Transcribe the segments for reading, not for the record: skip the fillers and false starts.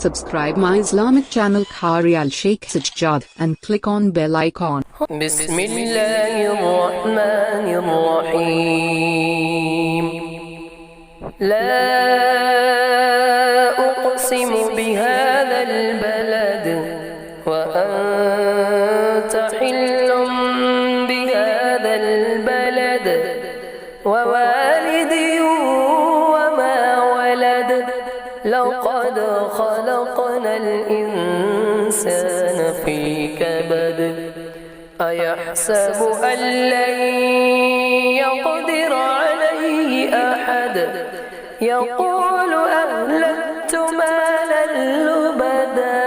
Subscribe my Islamic channel Qari Al Sheikh Sajjad and click on bell icon. Bismillahirrahmanirrahim. La uqsimu bihadha al-balad wa anta hillum bihadha al-balad wa walidin wa ma walad laqad khalaqna al-insana fi kabad أيحسب أن لن يقدر عليه أحد يقول أهلكت مالا لبدا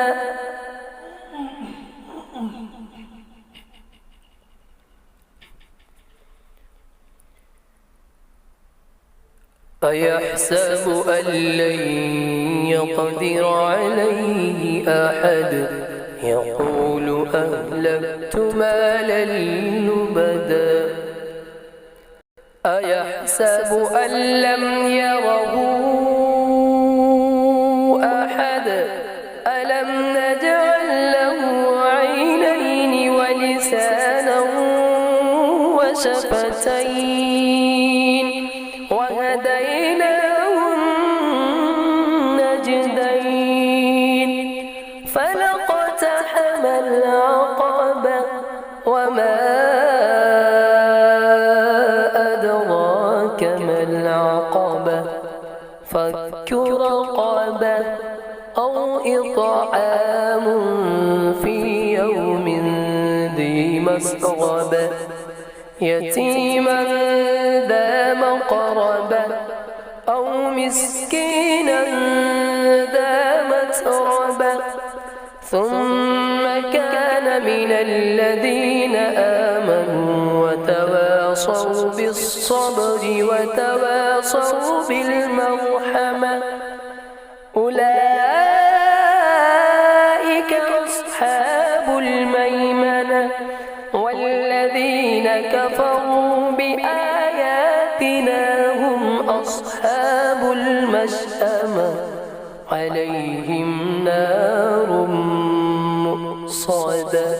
أيحسب أن لن يقدر عليه أحد يقول أهلكت مالا لبدا أيحسب أن لم يره أحد ألم نجعل له عينين ولسانا وشفتين وهديناه النجدين فلاقتحم العقبة وما أدراك ما العقبة فك رقبة أو إطعام في يوم ذي مسغبة يتيما ذا مقربة أو مسكينا ذا متربة ثم كان من الذين آمنوا وتواصوا بالصبر وتواصوا بالمرحمة أولئك أصحاب الميمنة والذين كفروا بآياتنا هم أصحاب المشأمة عليهم نار مؤصدة